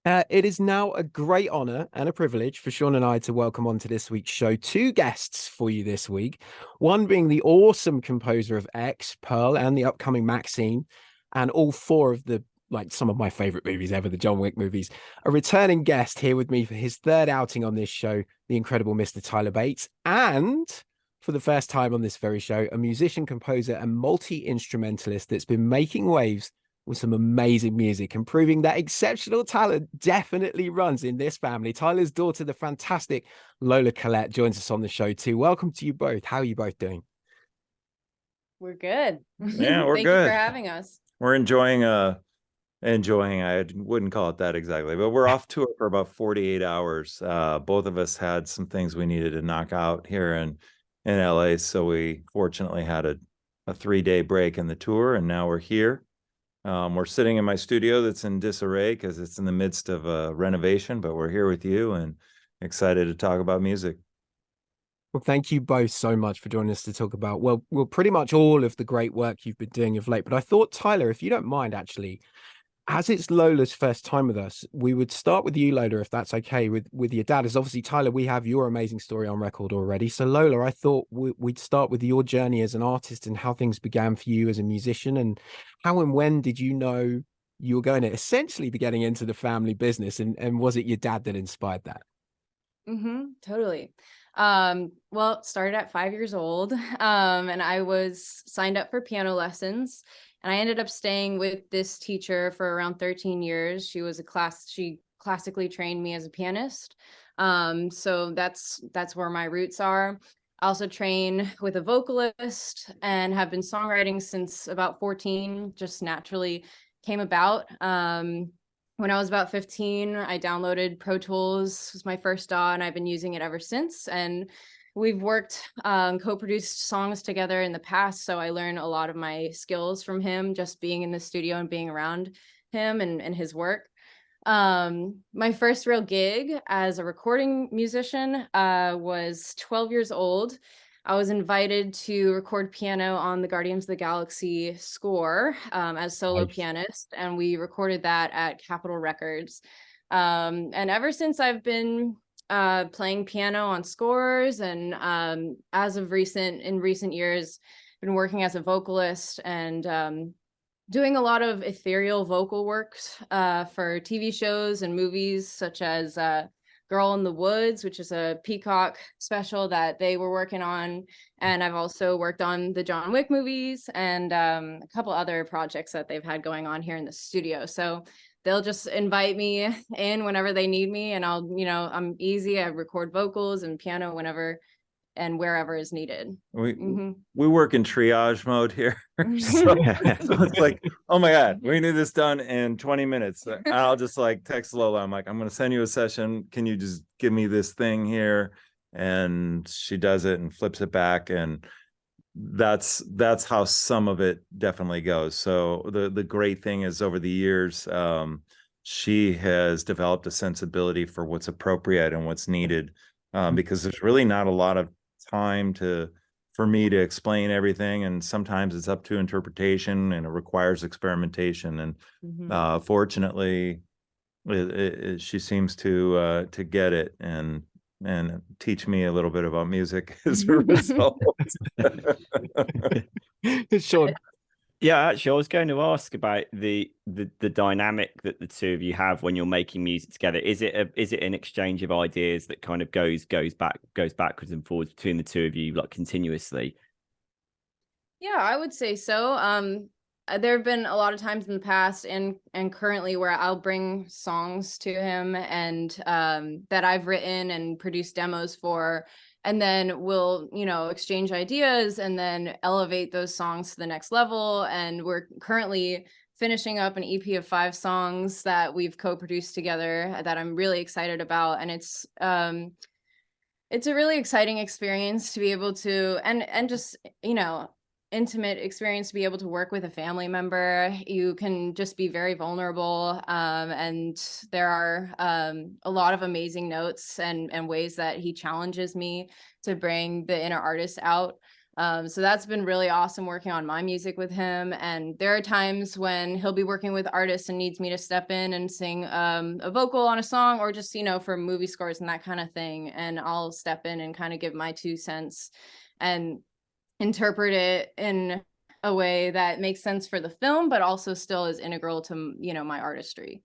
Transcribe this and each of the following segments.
It is now a great honor and a privilege for Sean and I to welcome onto this week's show two guests for you this week. One being the awesome composer of X, Pearl, and the upcoming Maxine, and all four of the some of my favorite movies ever, the John Wick movies. A returning guest here with me for his third outing on this show, the incredible Mr. Tyler Bates, and for the first time on this very show, a musician, composer, and multi-instrumentalist that's been making waves with some amazing music and proving that exceptional talent definitely runs in this family. Tyler's daughter, the fantastic Lola Colette, joins us on the show too. Welcome to you both. How are you both doing? We're good. Yeah, we're Thank you good. for having us. We're enjoying, I wouldn't call it that exactly, but we're off tour for about 48 hours. Both of us had some things we needed to knock out here in LA, so we fortunately had a 3-day break in the tour, and now we're here. We're sitting in my studio that's in disarray because it's in the midst of a renovation, but we're here with you and excited to talk about music. Well, thank you both so much for joining us to talk about, well, pretty much all of the great work you've been doing of late. But I thought, Tyler, if you don't mind, actually, as it's Lola's first time with us, we would start with you, Lola, if that's okay, with your dad. As obviously, Tyler, we have your amazing story on record already. So, Lola, I thought we'd start with your journey as an artist and how things began for you as a musician, and how and when did you know you were going to essentially be getting into the family business, and was it your dad that inspired that? Totally. Well, it started at 5 years old, and I was signed up for piano lessons, and I ended up staying with this teacher for around 13 years. She classically trained me as a pianist. So that's where my roots are. I also train with a vocalist and have been songwriting since about 14, just naturally came about. When I was about 15, I downloaded Pro Tools, was my first DAW, and I've been using it ever since. And we've worked, co-produced songs together in the past, so I learned a lot of my skills from him, just being in the studio and being around him and his work. My first real gig as a recording musician was 12 years old. I was invited to record piano on the Guardians of the Galaxy score as solo Nice. pianist, and we recorded that at Capitol Records. And ever since I've been playing piano on scores, and in recent years, been working as a vocalist and doing a lot of ethereal vocal works for TV shows and movies, such as Girl in the Woods, which is a Peacock special that they were working on. And I've also worked on the John Wick movies and a couple other projects that they've had going on here in the studio. So they'll just invite me in whenever they need me, and I'm easy. I record vocals and piano whenever and wherever is needed. We work in triage mode here. So it's like, oh my God, we need this done in 20 minutes. I'll just text Lola. I'm like, I'm going to send you a session. Can you just give me this thing here? And she does it and flips it back. And that's how some of it definitely goes. So the great thing is, over the years, she has developed a sensibility for what's appropriate and what's needed, because there's really not a lot of time for me to explain everything, and sometimes it's up to interpretation and it requires experimentation, and fortunately she seems to get it and teach me a little bit about music as a result. Sean. Yeah, actually, I was going to ask about the dynamic that the two of you have when you're making music together. Is it an exchange of ideas that kind of goes backwards and forwards between the two of you, like, continuously? Yeah, I would say so. There have been a lot of times in the past and currently where I'll bring songs to him and that I've written and produced demos for, and then we'll, exchange ideas and then elevate those songs to the next level. And we're currently finishing up an EP of 5 songs that we've co-produced together that I'm really excited about. And it's a really exciting experience to be able to, and just, intimate experience to be able to work with a family member. You can just be very vulnerable, and there are a lot of amazing notes and ways that he challenges me to bring the inner artist out. So that's been really awesome working on my music with him. And there are times when he'll be working with artists and needs me to step in and sing a vocal on a song, or just, for movie scores and that kind of thing. And I'll step in and kind of give my 2 cents and interpret it in a way that makes sense for the film, but also still is integral to, my artistry.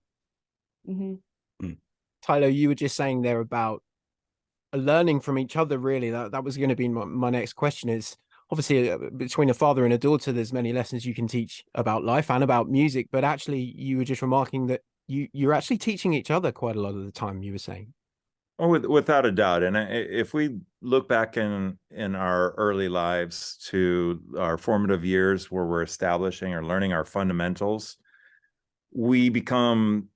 Tyler, you were just saying there about learning from each other. Really, that was going to be my next question. Is obviously between a father and a daughter, there's many lessons you can teach about life and about music, but actually you were just remarking that you're actually teaching each other quite a lot of the time, you were saying. Oh, without a doubt. And if we look back in our early lives to our formative years where we're establishing or learning our fundamentals, we become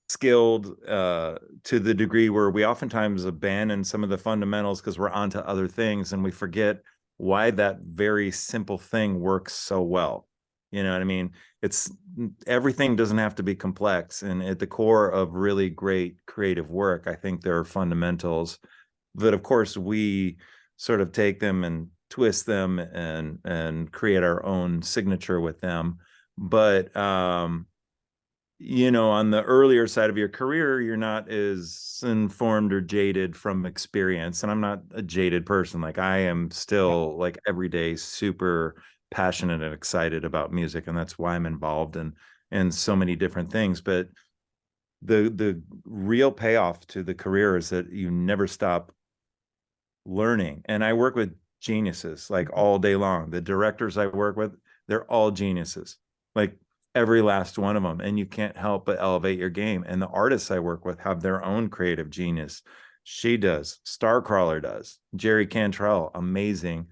skilled to the degree where we oftentimes abandon some of the fundamentals because we're onto other things, and we forget why that very simple thing works so well. You know what I mean? Everything doesn't have to be complex. And at the core of really great creative work, I think there are fundamentals that, of course, we sort of take them and twist them and create our own signature with them. But, on the earlier side of your career, you're not as informed or jaded from experience. And I'm not a jaded person. Like, I am still like every day super passionate and excited about music, and that's why I'm involved in so many different things. But the real payoff to the career is that you never stop learning. And I work with geniuses like all day long. The directors I work with, they're all geniuses, like every last one of them, and you can't help but elevate your game. And the artists I work with have their own creative genius. She does, Starcrawler does, Jerry Cantrell, amazing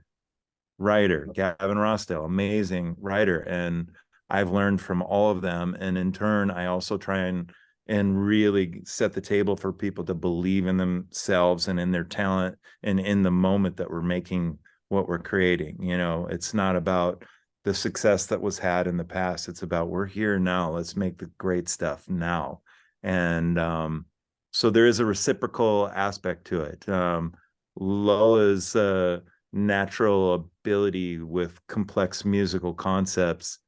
writer, Gavin Rossdale, amazing writer, and I've learned from all of them. And in turn, I also try and really set the table for people to believe in themselves and in their talent and in the moment that we're making what we're creating. It's not about the success that was had in the past. It's about, we're here now. Let's make the great stuff now. And so there is a reciprocal aspect to it. Lola's natural ability with complex musical concepts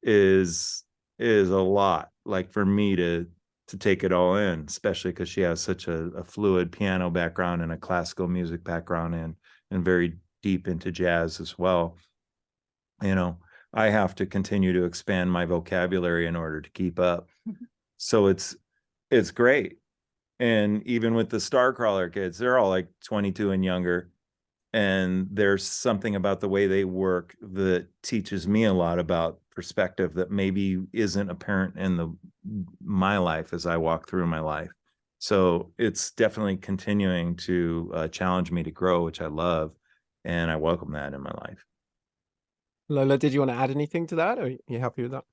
is a lot, like, for me to take it all in, especially because she has such a fluid piano background and a classical music background and very deep into jazz as well. I have to continue to expand my vocabulary in order to keep up. So it's great. And even with the Starcrawler kids, they're all like 22 and younger. And there's something about the way they work that teaches me a lot about perspective that maybe isn't apparent in my life as I walk through my life. So it's definitely continuing to challenge me to grow, which I love. And I welcome that in my life. Lola, did you want to add anything to that, or are you happy with that?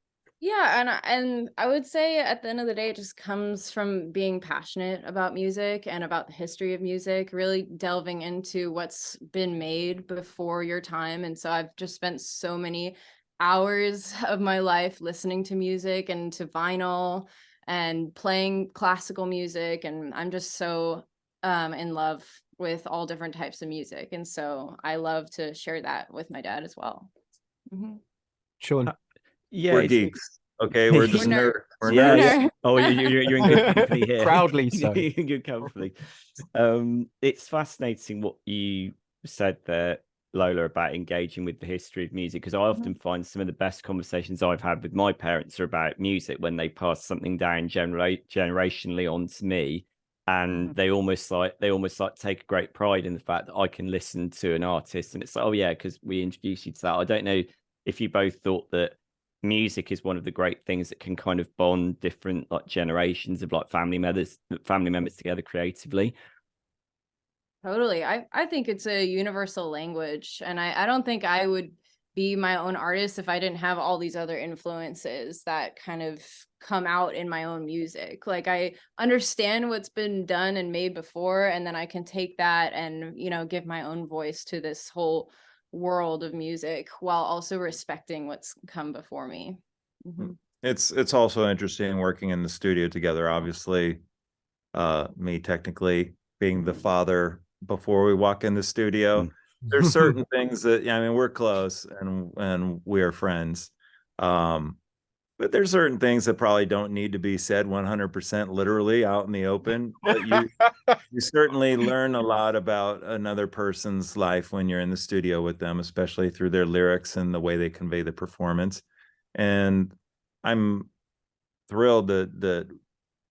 Yeah, and I would say at the end of the day, it just comes from being passionate about music and about the history of music, really delving into what's been made before your time. And so I've just spent so many hours of my life listening to music and to vinyl and playing classical music. And I'm just so in love with all different types of music. And so I love to share that with my dad as well. Sean? Yeah, we're geeks. Okay, we're just nerds. We're nerds. Yeah. Oh, you're in good company here. Proudly so. In good company. It's fascinating what you said there, Lola, about engaging with the history of music, because I often find some of the best conversations I've had with my parents are about music when they pass something down generationally on to me. And they almost like take a great pride in the fact that I can listen to an artist and it's like, oh yeah, because we introduced you to that. I don't know if you both thought that music is one of the great things that can kind of bond different like generations of like family members together creatively. Totally. I think it's a universal language, and I don't think I would be my own artist if I didn't have all these other influences that kind of come out in my own music. Like, I understand what's been done and made before, and then I can take that and, give my own voice to this whole world of music while also respecting what's come before me. It's also interesting working in the studio together. Obviously, me technically being the father before we walk in the studio, there's certain things that, yeah, I mean, we're close and we're friends. But there's certain things that probably don't need to be said 100% literally out in the open. But you certainly learn a lot about another person's life when you're in the studio with them, especially through their lyrics and the way they convey the performance. And I'm thrilled that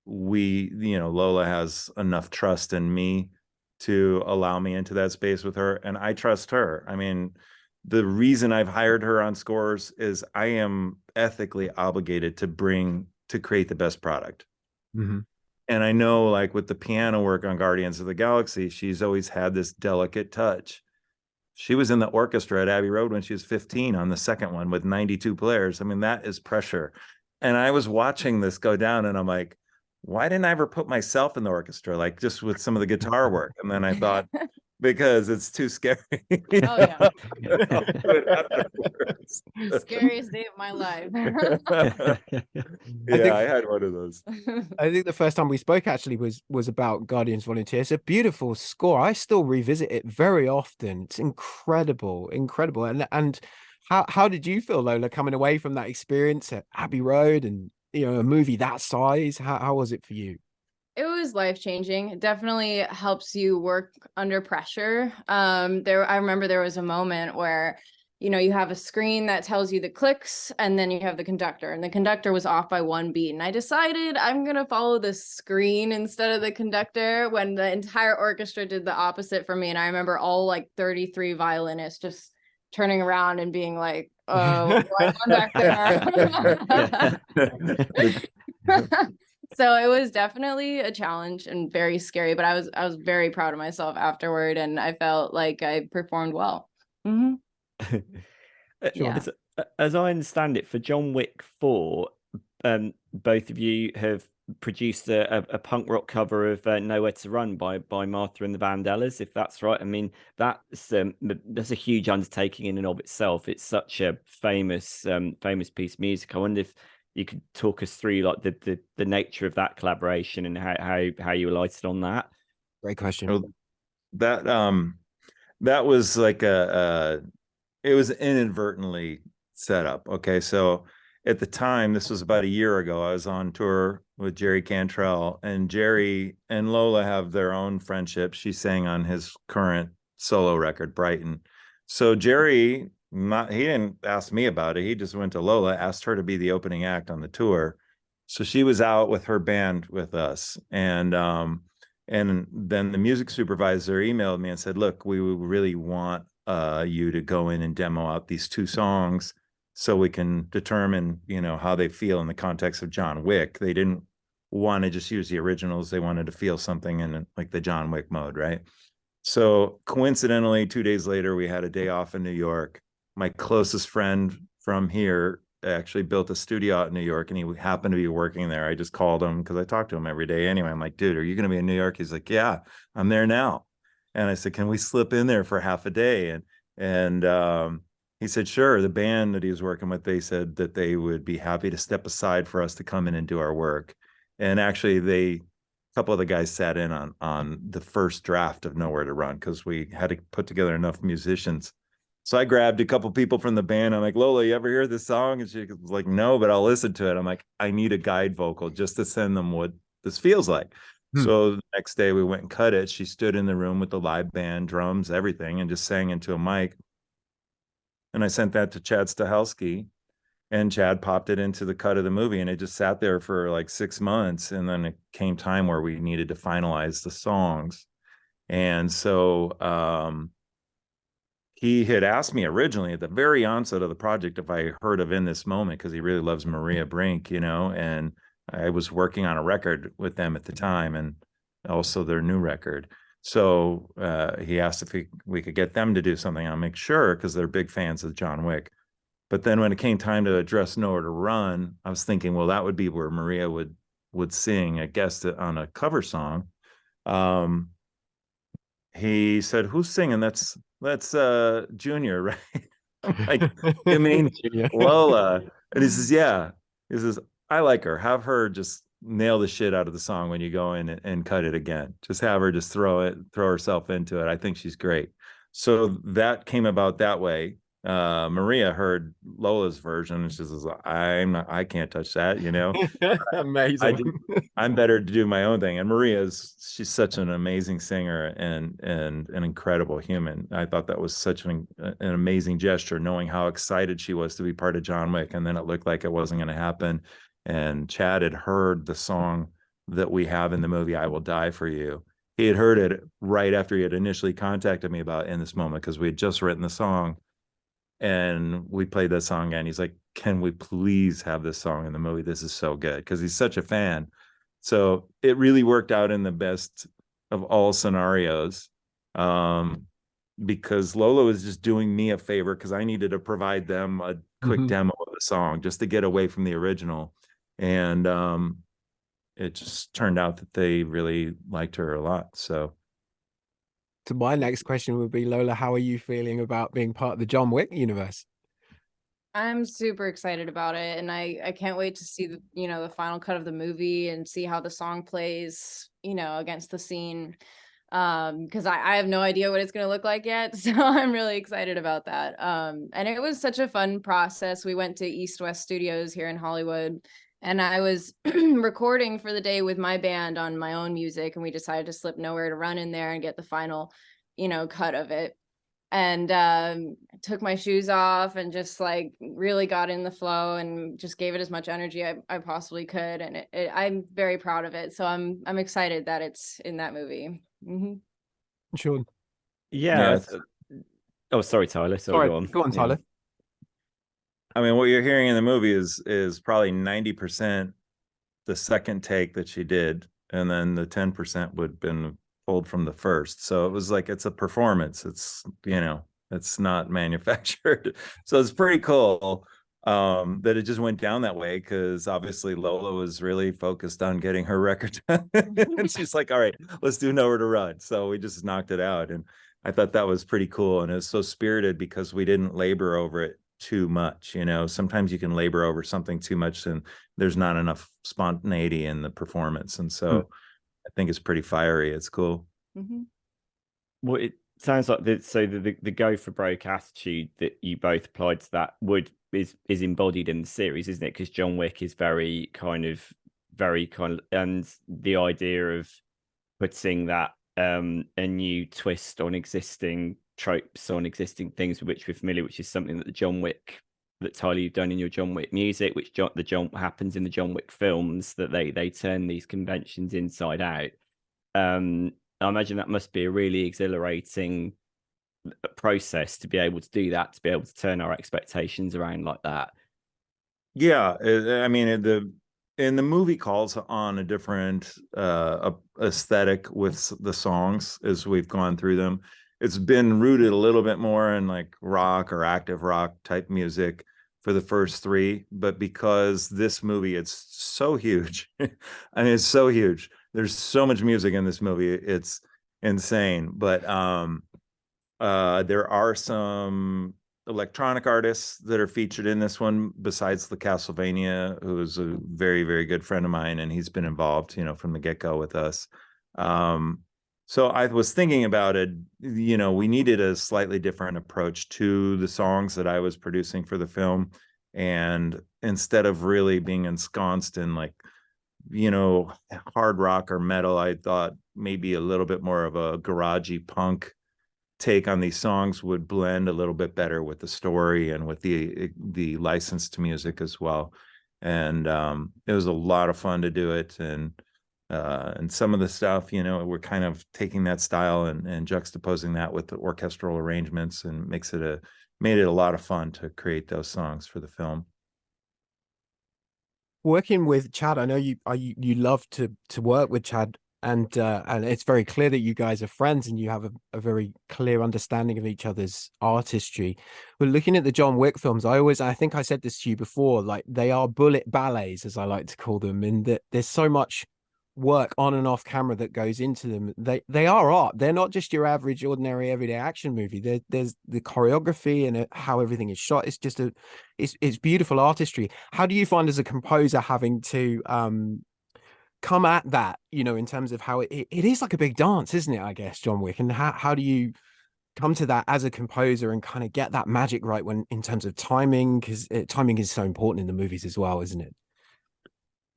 Lola has enough trust in me to allow me into that space with her, and I trust her. I mean, the reason I've hired her on Scores is I am ethically obligated to create the best product. Mm-hmm. And I know, like with the piano work on Guardians of the Galaxy, she's always had this delicate touch. She was in the orchestra at Abbey Road when she was 15 on the second one with 92 players. I mean, that is pressure. And I was watching this go down and I'm like, why didn't I ever put myself in the orchestra, like just with some of the guitar work? And then I thought, because it's too scary. Oh yeah. Scariest day of my life. Yeah, I had one of those. I think the first time we spoke actually was about Guardians Volunteer. It's a beautiful score. I still revisit it very often. It's incredible, incredible. And how did you feel, Lola, coming away from that experience at Abbey Road and a movie that size? How was it for you? It was life-changing. It definitely helps you work under pressure. I remember there was a moment where, you have a screen that tells you the clicks, and then you have the conductor, and the conductor was off by one beat. And I decided I'm going to follow the screen instead of the conductor when the entire orchestra did the opposite for me. And I remember all like 33 violinists just turning around and being like, oh, I'm back there. So it was definitely a challenge and very scary, but I was very proud of myself afterward, and I felt like I performed well. Mm-hmm. Yeah. As I understand it, for John Wick 4, both of you have produced a punk rock cover of Nowhere to Run by Martha and the Vandellas, if that's right. I mean, that's a huge undertaking in and of itself. It's such a famous piece of music. I wonder if you could talk us through like the nature of that collaboration and how you alighted on that. Great question. Well, that was like it was inadvertently set up. Okay, so at the time, this was about a year ago, I was on tour with Jerry Cantrell, and Jerry and Lola have their own friendship. She sang on his current solo record, Brighton. So Jerry, he didn't ask me about it. He just went to Lola, asked her to be the opening act on the tour. So she was out with her band with us. And then the music supervisor emailed me and said, look, we really want you to go in and demo out these 2 songs so we can determine, how they feel in the context of John Wick. They didn't want to just use the originals. They wanted to feel something in like the John Wick mode, right? So coincidentally, 2 days later, we had a day off in New York. My closest friend from here actually built a studio out in New York, and he happened to be working there. I just called him because I talk to him every day anyway. I'm like, dude, are you going to be in New York? He's like, yeah, I'm there now. And I said, can we slip in there for half a day? And he said, sure. The band that he was working with, they said that they would be happy to step aside for us to come in and do our work. And actually, a couple of the guys sat in on the first draft of Nowhere to Run because we had to put together enough musicians. So I grabbed a couple people from the band. I'm like, Lola, you ever hear this song? And she was like, no, but I'll listen to it. I'm like, I need a guide vocal just to send them what this feels like. So the next day we went and cut it. She stood in the room with the live band, drums, everything, and just sang into a mic. And I sent that to Chad Stahelski, and Chad popped it into the cut of the movie, and it just sat there for like 6 months. And then it came time where we needed to finalize the songs. And so he had asked me originally at the very onset of the project if I heard of In This Moment, because he really loves Maria Brink, and I was working on a record with them at the time, and also their new record. So he asked if we could get them to do something. I'll make sure, because they're big fans of John Wick. But then when it came time to address Nowhere to Run, I was thinking, well, that would be where Maria would sing a guest on a cover song. He said, who's singing? That's Junior, right? I'm like, you mean Lola? And he says, yeah. He says, I like her. Have her just nail the shit out of the song when you go in and cut it again. Just have her just throw herself into it. I think she's great. So that came about that way. Maria heard Lola's version and she says, I can't touch that, you know. Amazing. I'm better to do my own thing. And she's such an amazing singer and an incredible human. I thought that was such an amazing gesture, knowing how excited she was to be part of John Wick. And then it looked like it wasn't going to happen. And Chad had heard the song that we have in the movie, I Will Die for You. He had heard it right after he had initially contacted me about In This Moment, because we had just written the song. And we played that song and he's like, can we please have this song in the movie? This is so good, because he's such a fan. So it really worked out in the best of all scenarios, because Lola was just doing me a favor, because I needed to provide them a quick demo of the song just to get away from the original. And it just turned out that they really liked her a lot. So my next question would be, Lola, how are you feeling about being part of the John Wick universe? I'm super excited about it, and I can't wait to see the final cut of the movie and see how the song plays, against the scene, because I have no idea what it's going to look like yet, so I'm really excited about that. And it was such a fun process. We went to East West Studios here in Hollywood, and I was recording for the day with my band on my own music, and we decided to slip Nowhere to Run in there and get the final cut of it. And took my shoes off and just like really got in the flow and just gave it as much energy I possibly could. And I'm very proud of it. So I'm excited that it's in that movie. Sure. Yeah. Oh, sorry, Tyler. Sorry, go on, Tyler. I mean, what you're hearing in the movie is probably 90% the second take that she did, and then the 10% would have been pulled from the first. So it was like, it's a performance. It's, it's not manufactured. So it's pretty cool that it just went down that way, because obviously Lola was really focused on getting her record done. And she's like, all right, let's do Nowhere to Run. So we just knocked it out. And I thought that was pretty cool. And it was so spirited because we didn't labor over it too much. Sometimes you can labor over something too much and there's not enough spontaneity in the performance. And so I think it's pretty fiery. It's cool. Well, it sounds like the go for broke attitude that you both applied to that is embodied in the series, isn't it? Because John Wick is very kind of, and the idea of putting that a new twist on existing tropes, on existing things with which we're familiar, which is something that Tyler, you've done in your John Wick music, which happens in the John Wick films, that they turn these conventions inside out. I imagine that must be a really exhilarating process to be able to do that, to be able to turn our expectations around like that. Yeah, I mean, in the movie calls on a different aesthetic with the songs as we've gone through them. It's been rooted a little bit more in like rock or active rock type music for the first three, but because this movie, it's so huge. I mean, it's so huge. There's so much music in this movie. It's insane. But there are some electronic artists that are featured in this one, besides the Castlevania, who is a very, very good friend of mine, and he's been involved, from the get-go with us. So I was thinking about it, we needed a slightly different approach to the songs that I was producing for the film. And instead of really being ensconced in like, hard rock or metal, I thought maybe a little bit more of a garagey punk take on these songs would blend a little bit better with the story and with the licensed music as well. And it was a lot of fun to do it. And some of the stuff, we're kind of taking that style and juxtaposing that with the orchestral arrangements, and made it a lot of fun to create those songs for the film. Working with Chad, I know you love to work with Chad, and it's very clear that you guys are friends and you have a very clear understanding of each other's artistry. But looking at the John Wick films, I think I said this to you before, like they are bullet ballets, as I like to call them, in that there's so much work on and off camera that goes into them. They are art. They're not just your average, ordinary, everyday action movie. There's the choreography and how everything is shot. It's just it's beautiful artistry. How do you find as a composer having to come at that, in terms of how it is like a big dance, isn't it? I guess John Wick, and how do you come to that as a composer and kind of get that magic right when in terms of timing, because timing is so important in the movies as well, isn't it?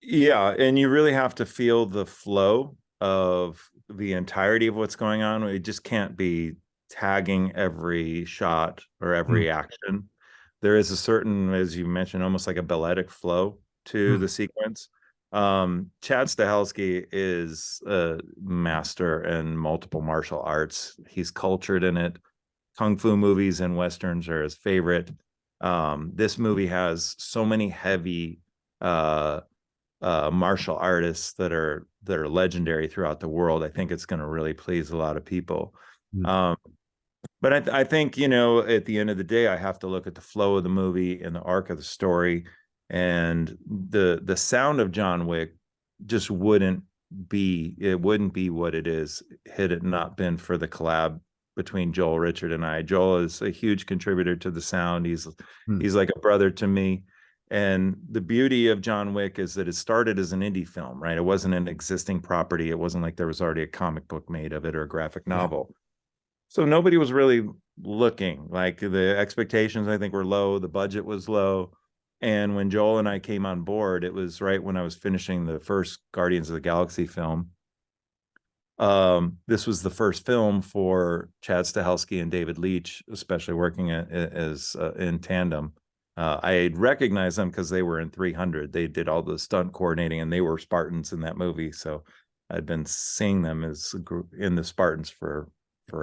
Yeah, and you really have to feel the flow of the entirety of what's going on. It just can't be tagging every shot or every action. There is a certain, as you mentioned, almost like a balletic flow to the sequence. Chad Stahelski is a master in multiple martial arts. He's cultured in it. Kung fu movies and westerns are his favorite. This movie has so many heavy martial artists that are legendary throughout the world. I think it's going to really please a lot of people. But I think, you know, at the end of the day, I have to look at the flow of the movie and the arc of the story, and the sound of John Wick just wouldn't be what it is had it not been for the collab between Joel, Richard, and I. Joel is a huge contributor to the sound. He's like a brother to me. And the beauty of John Wick is that it started as an indie film, right? It wasn't an existing property. It wasn't like there was already a comic book made of it or a graphic novel. So nobody was really looking. Like, the expectations, I think, were low. The budget was low. And when Joel and I came on board, it was right when I was finishing the first Guardians of the Galaxy film. This was the first film for Chad Stahelski and David Leitch, especially working as in tandem. I recognized them because they were in 300. They did all the stunt coordinating, and they were Spartans in that movie. So I'd been seeing them as in the Spartans for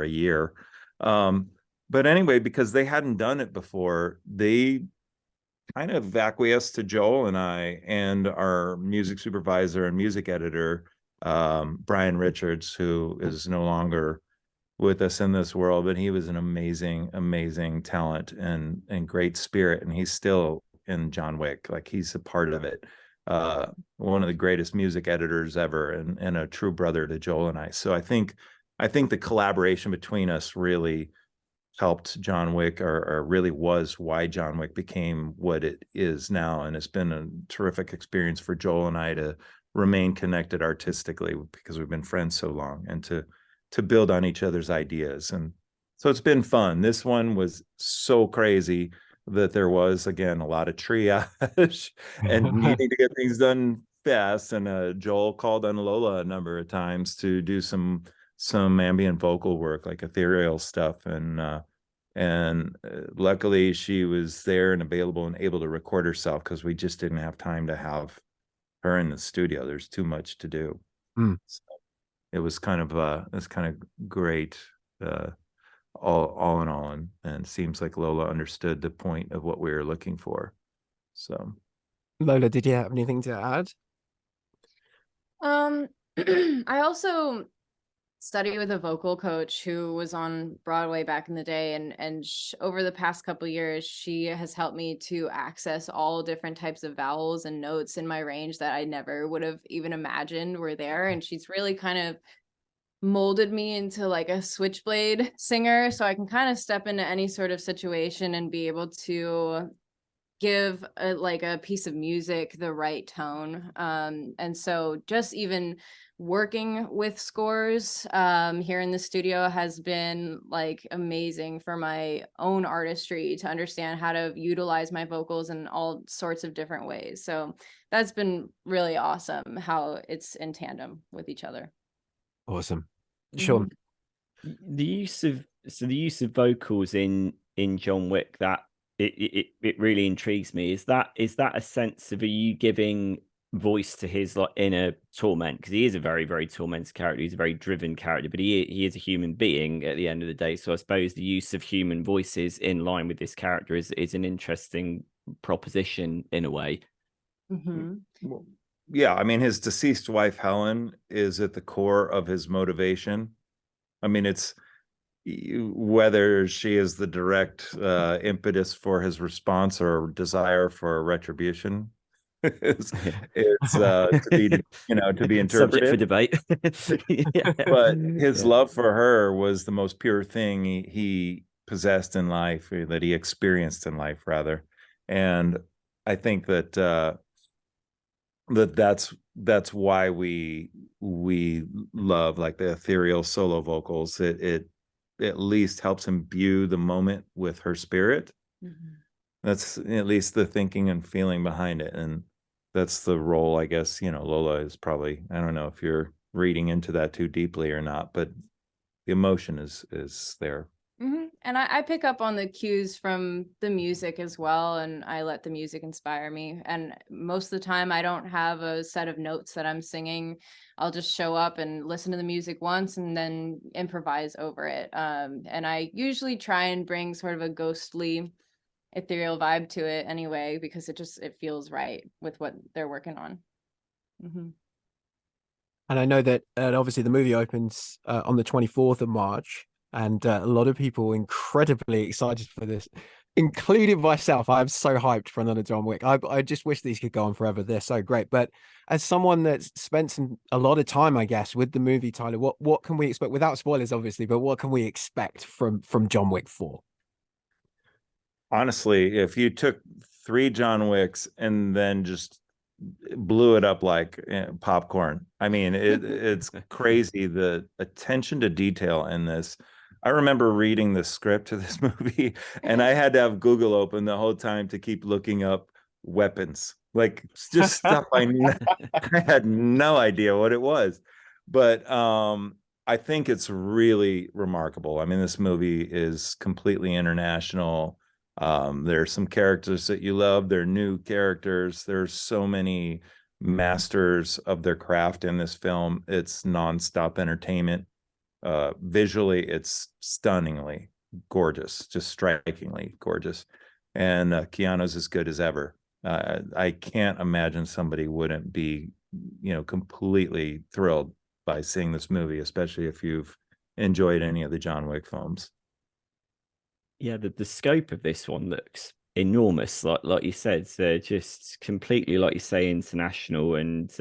a year. But anyway, because they hadn't done it before, they kind of acquiesced to Joel and I and our music supervisor and music editor, Brian Richards, who is no longer with us in this world, but he was an amazing talent and great spirit, and he's still in John Wick. Like, he's a part of it. One of the greatest music editors ever, and a true brother to Joel and I. So I think the collaboration between us really helped John Wick, or really was why John Wick became what it is now. And it's been a terrific experience for Joel and I to remain connected artistically, because we've been friends so long, and to build on each other's ideas. And so it's been fun. This one was so crazy that there was, again, a lot of triage and needing to get things done fast. And Joel called on Lola a number of times to do some ambient vocal work, like ethereal stuff. And luckily she was there and available and able to record herself, because we just didn't have time to have her in the studio. There's too much to do. So it was kind of great, all in all, and seems like Lola understood the point of what we were looking for. So, Lola, did you have anything to add? I also studied with a vocal coach who was on Broadway back in the day, and over the past couple years, she has helped me to access all different types of vowels and notes in my range that I never would have even imagined were there. And she's really kind of molded me into like a switchblade singer, so I can kind of step into any sort of situation and be able to give a piece of music the right tone. And so just even working with scores here in the studio has been like amazing for my own artistry, to understand how to utilize my vocals in all sorts of different ways. So that's been really awesome, how it's in tandem with each other. Awesome. Sean? The use of vocals in John Wick, that it really intrigues me. Is that a sense of, are you giving voice to his like inner torment? Because he is a very, very tormented character. He's a very driven character, but he is a human being at the end of the day. So I suppose the use of human voices in line with this character is an interesting proposition in a way. Well, yeah, I mean, his deceased wife Helen is at the core of his motivation. I mean, it's whether she is the direct impetus for his response or desire for retribution. it's to be interpreted. Subject for debate. Yeah. But his love for her was the most pure thing he possessed in life, that he experienced in life, rather. And I think that that's why we love like the ethereal solo vocals. It at least helps imbue the moment with her spirit. Mhm. That's at least the thinking and feeling behind it. And that's the role, I guess, Lola is probably, I don't know if you're reading into that too deeply or not, but the emotion is there. And I pick up on the cues from the music as well, and I let the music inspire me. And most of the time, I don't have a set of notes that I'm singing. I'll just show up and listen to the music once and then improvise over it. And I usually try and bring sort of a ghostly, ethereal vibe to it anyway, because it feels right with what they're working on. And I know that obviously the movie opens on the 24th of March, and a lot of people incredibly excited for this, including myself. I'm so hyped for another John Wick. I just wish these could go on forever. They're so great. But as someone that's spent a lot of time, I guess, with the movie, Tyler, what can we expect, without spoilers, obviously, but what can we expect from John Wick 4? Honestly, if you took 3 John Wicks and then just blew it up like popcorn, I mean, it's crazy the attention to detail in this. I remember reading the script to this movie, and I had to have Google open the whole time to keep looking up weapons, like just stuff I had no idea what it was. But I think it's really remarkable. I mean, this movie is completely international. There's some characters that you love. They're new characters. There's so many masters of their craft in this film. It's nonstop entertainment. Visually, it's stunningly gorgeous, just strikingly gorgeous. And Keanu's as good as ever. I can't imagine somebody wouldn't be, completely thrilled by seeing this movie, especially if you've enjoyed any of the John Wick films. Yeah, the scope of this one looks enormous. Like you said, they're just completely, like you say, international. And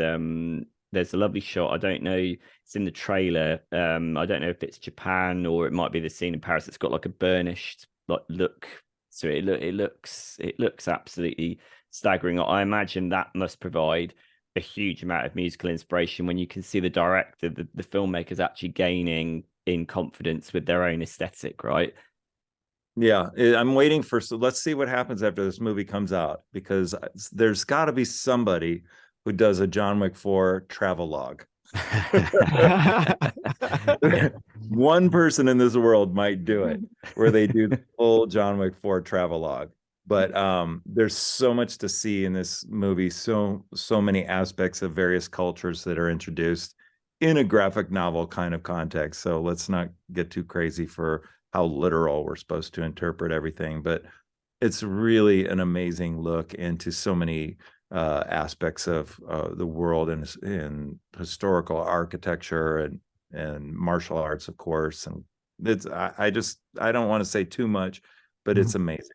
there's a lovely shot. I don't know, it's in the trailer. I don't know if it's Japan or it might be the scene in Paris. It's got like a burnished look. So it looks absolutely staggering. I imagine that must provide a huge amount of musical inspiration when you can see the director, the filmmakers actually gaining in confidence with their own aesthetic, right? Yeah, I'm waiting so let's see what happens after this movie comes out, because there's got to be somebody who does a John Wick 4 travel log. One person in this world might do it, where they do the full John Wick 4 travel log. But there's so much to see in this movie, so many aspects of various cultures that are introduced in a graphic novel kind of context. So let's not get too crazy for how literal we're supposed to interpret everything, but it's really an amazing look into so many aspects of the world and historical architecture and martial arts, of course. And it's I don't want to say too much, but it's amazing.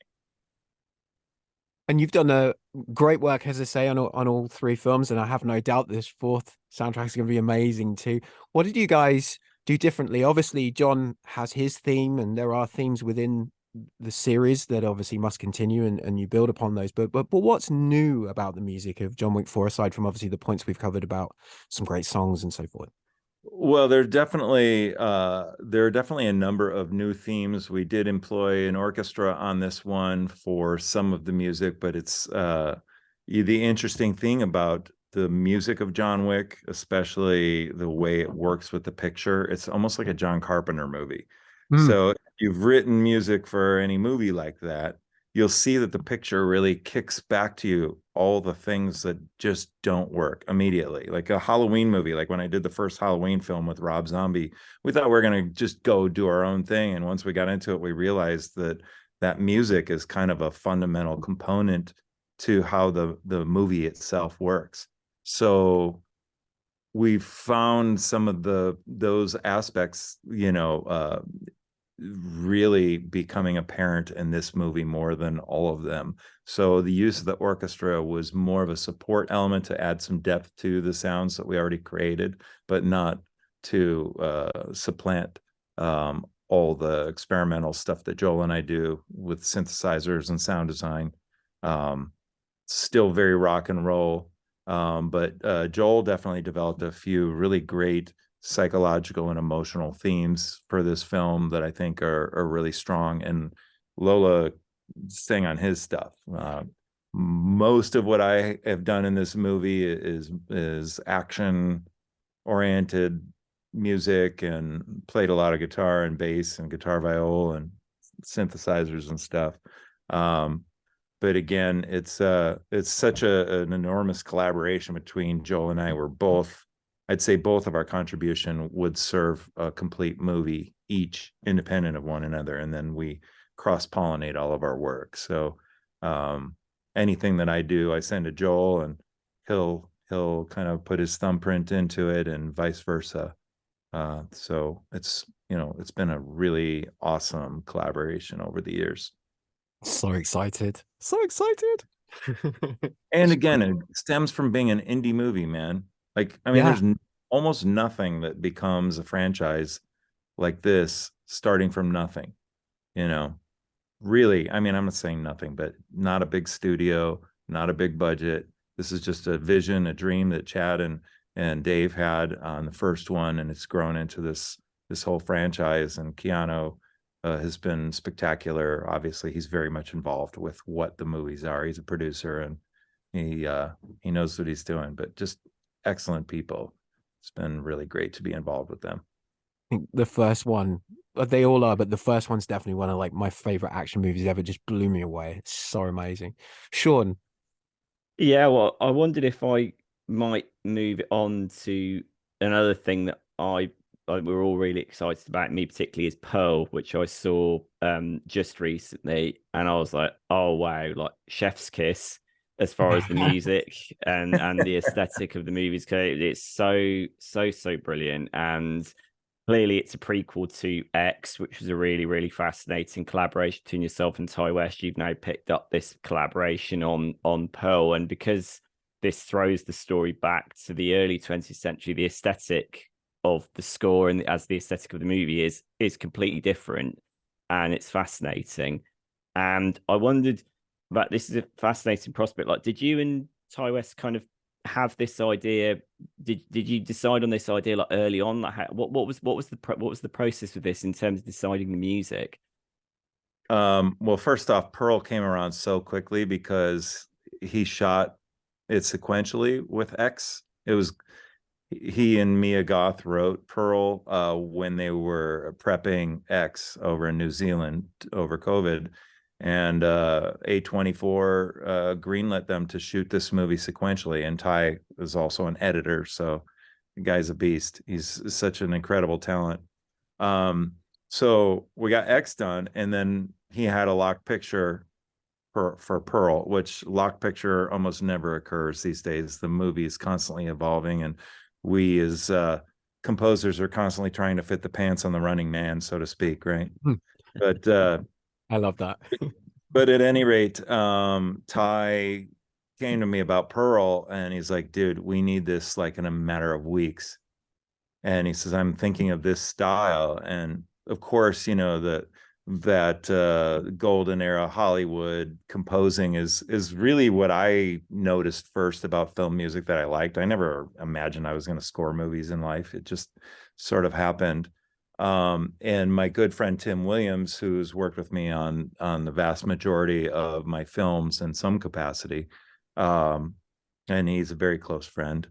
And you've done a great work, as I say, on all 3 films, and I have no doubt this 4th soundtrack is going to be amazing too. What did you guys do differently? Obviously, John has his theme, and there are themes within the series that obviously must continue, and you build upon those. But what's new about the music of John Wick 4, aside from obviously the points we've covered about some great songs and so forth? Well, there are definitely a number of new themes. We did employ an orchestra on this one for some of the music, but it's the interesting thing about the music of John Wick, especially the way it works with the picture. It's almost like a John Carpenter movie. So if you've written music for any movie like that, you'll see that the picture really kicks back to you all the things that just don't work immediately. Like a Halloween movie, like when I did the first Halloween film with Rob Zombie, we thought we were going to just go do our own thing. And once we got into it, we realized that music is kind of a fundamental component to how the movie itself works. So we've found some of those aspects, really becoming apparent in this movie more than all of them. So the use of the orchestra was more of a support element to add some depth to the sounds that we already created, but not to supplant all the experimental stuff that Joel and I do with synthesizers and sound design. Still very rock and roll. But Joel definitely developed a few really great psychological and emotional themes for this film that I think are really strong. And Lola sang on his stuff. Most of what I have done in this movie is action oriented music, and played a lot of guitar and bass and guitar viol and synthesizers and stuff. But again, it's such an enormous collaboration between Joel and I. We're both, I'd say both of our contribution would serve a complete movie, each independent of one another, and then we cross-pollinate all of our work. So anything that I do, I send to Joel, and he'll kind of put his thumbprint into it, and vice versa. So it's been a really awesome collaboration over the years. So excited. So excited. And again, it stems from being an indie movie, man. Like, I mean, there's almost nothing that becomes a franchise like this, starting from nothing, really. I mean, I'm not saying nothing, but not a big studio, not a big budget. This is just a vision, a dream that Chad and Dave had on the first one, and it's grown into this whole franchise. And Keanu has been spectacular. Obviously, he's very much involved with what the movies are. He's a producer, and he knows what he's doing. But just excellent people. It's been really great to be involved with them. I think the first one, they all are, but the first one's definitely one of like my favorite action movies ever. Just blew me away. It's so amazing. Sean. Yeah, well, I wondered if I might move it on to another thing that we're all really excited about, me particularly, is Pearl, which I saw just recently, and I was like, oh wow, like chef's kiss as far as the music and the aesthetic of the movies go. It's so brilliant. And clearly it's a prequel to X, which was a really, really fascinating collaboration between yourself and Ty West. You've now picked up this collaboration on Pearl, and because this throws the story back to the early 20th century, the aesthetic of the score and as the aesthetic of the movie is completely different, and it's fascinating. And I wondered about, this is a fascinating prospect. Like, did you and Ty West kind of have this idea? Did you decide on this idea like early on? Like, what was the process with this in terms of deciding the music? Well, first off, Pearl came around so quickly because he shot it sequentially with X. It was he and Mia Goth wrote Pearl when they were prepping X over in New Zealand over COVID, and A24 greenlit them to shoot this movie sequentially. And Ty is also an editor, so the guy's a beast. He's such an incredible talent. So we got X done, and then he had a lock picture for Pearl, which lock picture almost never occurs these days. The movie is constantly evolving, and we as composers are constantly trying to fit the pants on the running man, so to speak, right? But I love that. But at any rate, Ty came to me about Pearl, and he's like, dude, we need this like in a matter of weeks. And he says, I'm thinking of this style. And of course, that golden era Hollywood composing is really what I noticed first about film music that I liked. I never imagined I was going to score movies in life. It just sort of happened. And my good friend Tim Williams, who's worked with me on the vast majority of my films in some capacity, and he's a very close friend.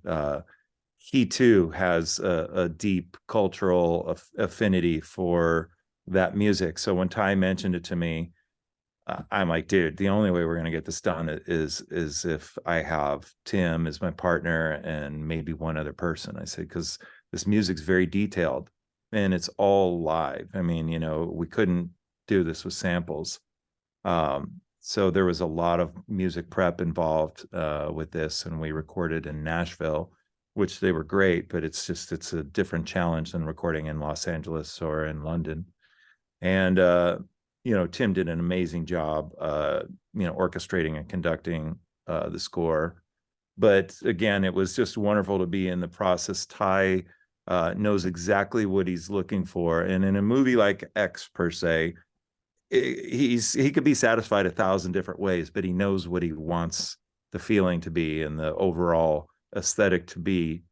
He too has a deep cultural affinity for that music. So when Ty mentioned it to me, I'm like, dude, the only way we're going to get this done is if I have Tim as my partner and maybe one other person. I said, because this music's very detailed and it's all live. I mean, we couldn't do this with samples. So there was a lot of music prep involved with this, and we recorded in Nashville, which they were great, but it's a different challenge than recording in Los Angeles or in London. And Tim did an amazing job orchestrating and conducting the score. But again, it was just wonderful to be in the process. Ty knows exactly what he's looking for, and in a movie like X per se, he could be satisfied 1,000 different ways, but he knows what he wants the feeling to be and the overall aesthetic to be.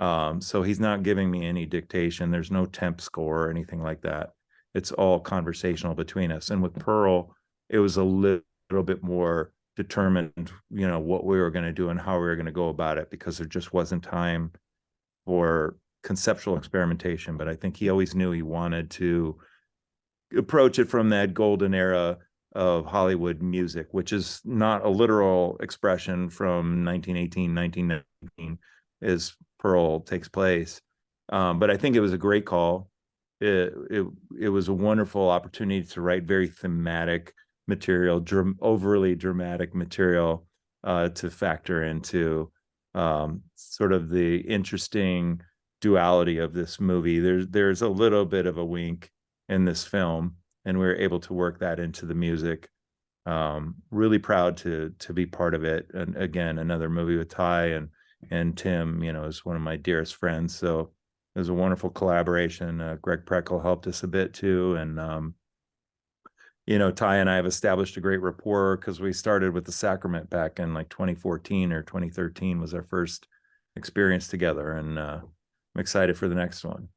So he's not giving me any dictation. There's no temp score or anything like that. It's all conversational between us. And with Pearl, it was a little bit more determined, what we were going to do and how we were going to go about it, because there just wasn't time for conceptual experimentation. But I think he always knew he wanted to approach it from that golden era of Hollywood music, which is not a literal expression from 1918, 1919, as Pearl takes place. But I think it was a great call. It was a wonderful opportunity to write very thematic material, overly dramatic material, to factor into sort of the interesting duality of this movie. There's a little bit of a wink in this film, and we were able to work that into the music. Really proud to be part of it. And again, another movie with Ty and Tim, is one of my dearest friends. So it was a wonderful collaboration. Greg Preckle helped us a bit too. And, Ty and I have established a great rapport because we started with The Sacrament back in like 2014 or 2013 was our first experience together. And I'm excited for the next one.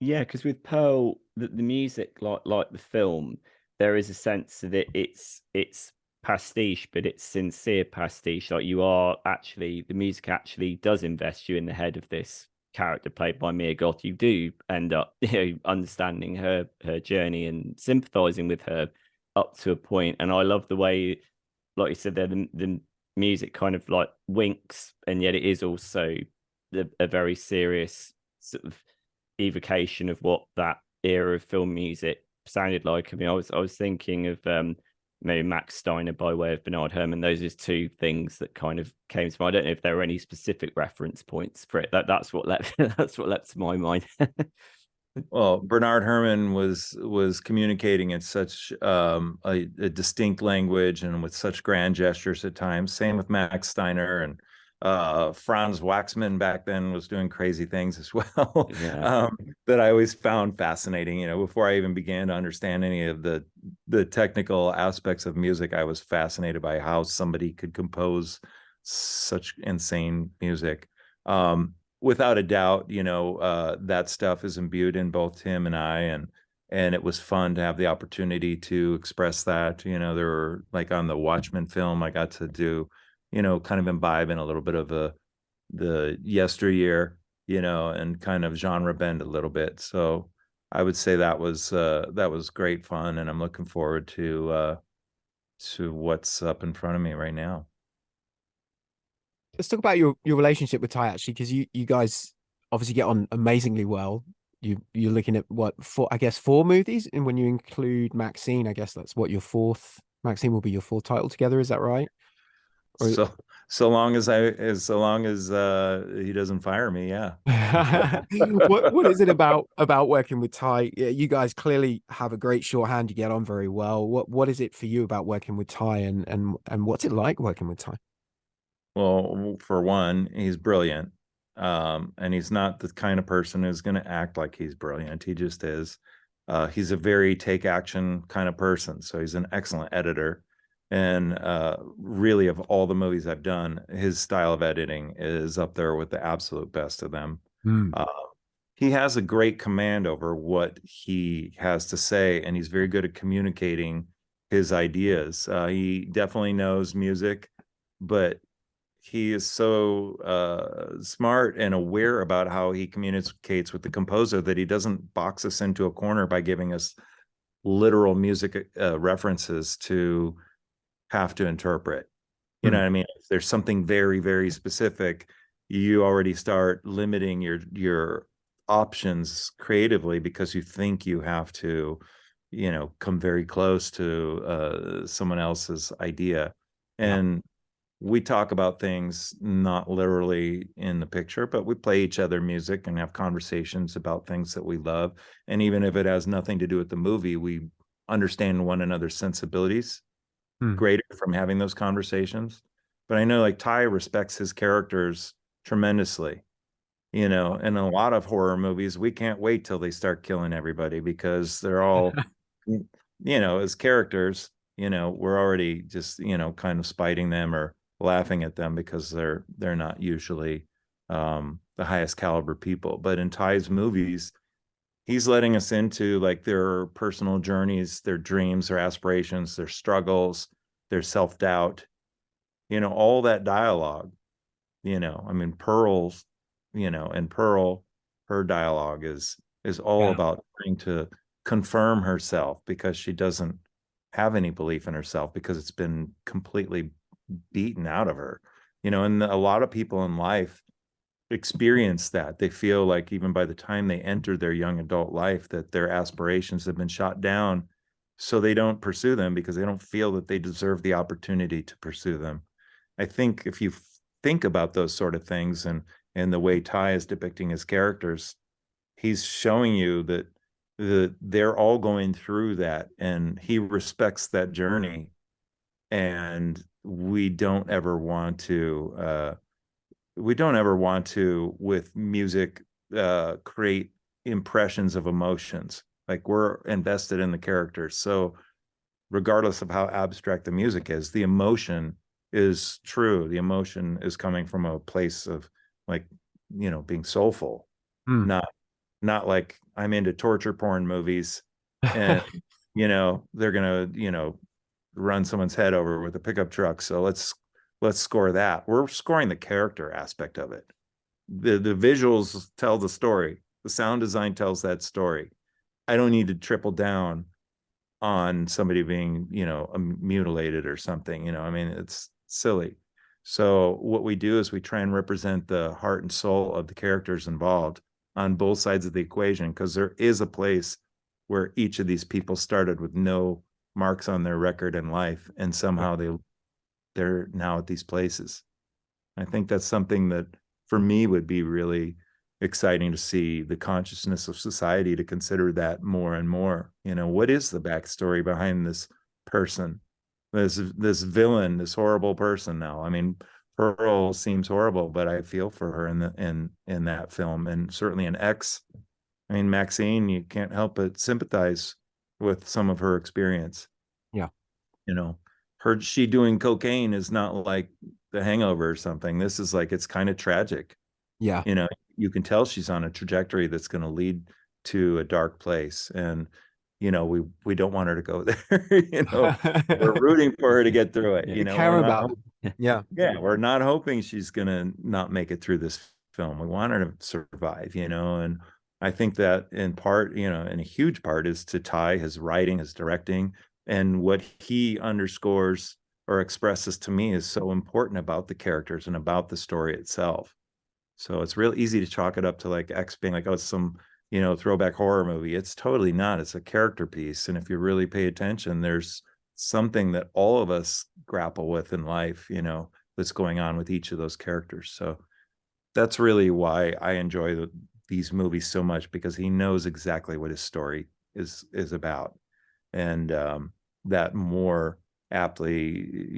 Yeah, because with Pearl, the music, like the film, there is a sense that it's pastiche, but it's sincere pastiche. Like the music actually does invest you in the head of this character played by Mia Goth. You do end up, understanding her journey and sympathizing with her up to a point. And I love the way, like you said there, the music kind of like winks, and yet it is also a very serious sort of evocation of what that era of film music sounded like. I mean, I was thinking of maybe Max Steiner by way of Bernard Herrmann. Those are two things that kind of came to mind. I don't know if there were any specific reference points for it. That's what that's what leapt to my mind. Well, Bernard Herrmann was communicating in such a distinct language and with such grand gestures at times. Same with Max Steiner, and Franz Waxman back then was doing crazy things as well. Yeah. That I always found fascinating. Before I even began to understand any of the technical aspects of music, I was fascinated by how somebody could compose such insane music. Without a doubt, that stuff is imbued in both Tim and I, and it was fun to have the opportunity to express that. There were, like, on the Watchmen film, I got to do, kind of imbibe in a little bit of the yesteryear, and kind of genre bend a little bit. So I would say that was great fun, and I'm looking forward to what's up in front of me right now. Let's talk about your relationship with Ty, actually, because you guys obviously get on amazingly well. You're looking at four movies, and when you include Maxine, I guess that's what your fourth. Maxine will be your fourth title together. Is that right? Or... So long as he doesn't fire me, yeah. What is it about working with Ty? You guys clearly have a great shorthand. You get on very well. What is it for you about working with Ty, and what's it like working with Ty? Well, for one, he's brilliant. And he's not the kind of person who's going to act like he's brilliant. He just is. He's a very take action kind of person. So he's an excellent editor. And really, of all the movies I've done, his style of editing is up there with the absolute best of them. He has a great command over what he has to say, and he's very good at communicating his ideas. He definitely knows music, but he is so smart and aware about how he communicates with the composer that he doesn't box us into a corner by giving us literal music references to have to interpret. You know what I mean? If there's something very, very specific, you already start limiting your options creatively because you think you have to, come very close to someone else's idea. And we talk about things not literally in the picture, but we play each other music and have conversations about things that we love. And even if it has nothing to do with the movie, we understand one another's sensibilities greater from having those conversations. But I know, like, Ty respects his characters tremendously. In a lot of horror movies, we can't wait till they start killing everybody because they're all, as characters, we're already just, kind of spiting them or laughing at them because they're not usually the highest caliber people. But in Ty's movies, he's letting us into like their personal journeys, their dreams, their aspirations, their struggles, their self-doubt, all that dialogue. I mean, Pearl's, and Pearl, her dialogue is all about trying to confirm herself because she doesn't have any belief in herself because it's been completely beaten out of her. And a lot of people in life experience that. They feel like even by the time they enter their young adult life that their aspirations have been shot down, so they don't pursue them because they don't feel that they deserve the opportunity to pursue them. I think if you think about those sort of things and the way Ty is depicting his characters, he's showing you that they're all going through that, and he respects that journey. And we don't ever want to with music create impressions of emotions. Like, we're invested in the characters, so regardless of how abstract the music is, the emotion is true. The emotion is coming from a place of like, being soulful, not like I'm into torture porn movies and they're gonna run someone's head over with a pickup truck, so let's score that. We're scoring the character aspect of it. The visuals tell the story, the sound design tells that story. I don't need to triple down on somebody being mutilated or something. I mean, it's silly. So what we do is we try and represent the heart and soul of the characters involved on both sides of the equation, because there is a place where each of these people started with no marks on their record in life, and somehow they're now at these places. I think that's something that for me would be really exciting to see, the consciousness of society to consider that more and more. What is the backstory behind this person, this villain, this horrible person? Now, I mean, Pearl seems horrible, but I feel for her in that film, and certainly in X. I mean, Maxine, you can't help but sympathize with some of her experience. Yeah. She doing cocaine is not like The Hangover or something. This is like, it's kind of tragic. Yeah. You can tell she's on a trajectory that's going to lead to a dark place. And, we don't want her to go there. We're rooting for her to get through it. You care about it. Yeah. Yeah. We're not hoping she's going to not make it through this film. We want her to survive, and I think that in part, and a huge part is to Ty, his writing, his directing, and what he underscores or expresses to me is so important about the characters and about the story itself. So it's real easy to chalk it up to like X being like, oh, it's some, throwback horror movie. It's totally not. It's a character piece. And if you really pay attention, there's something that all of us grapple with in life, that's going on with each of those characters. So that's really why I enjoy these movies so much, because he knows exactly what his story is about. And that more aptly,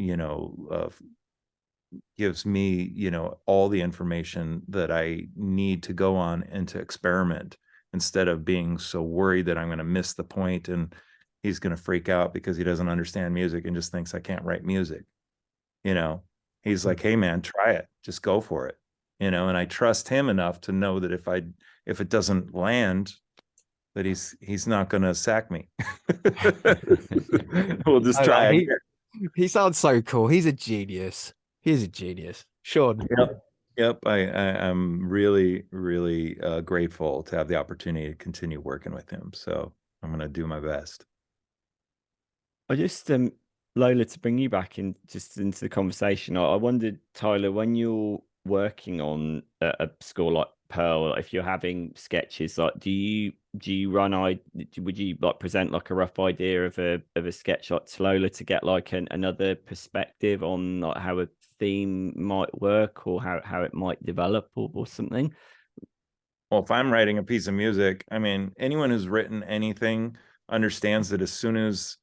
gives me, all the information that I need to go on and to experiment, instead of being so worried that I'm going to miss the point and he's going to freak out because he doesn't understand music and just thinks I can't write music. He's like, hey man, try it, just go for it. And I trust him enough to know that if it doesn't land, that he's not going to sack me. We'll just try it. He sounds so cool. He's a genius. He's a genius. Sean. Yep. I'm really, really grateful to have the opportunity to continue working with him. So I'm going to do my best. I just, Lola, to bring you back into the conversation, I wondered, Tyler, when you're working on a score like Pearl, if you're having sketches, like would you like present like a rough idea of a sketch like to Lola to get like another perspective on like how a theme might work or how it might develop or something? Well, if I'm writing a piece of music, I mean, anyone who's written anything understands that as soon as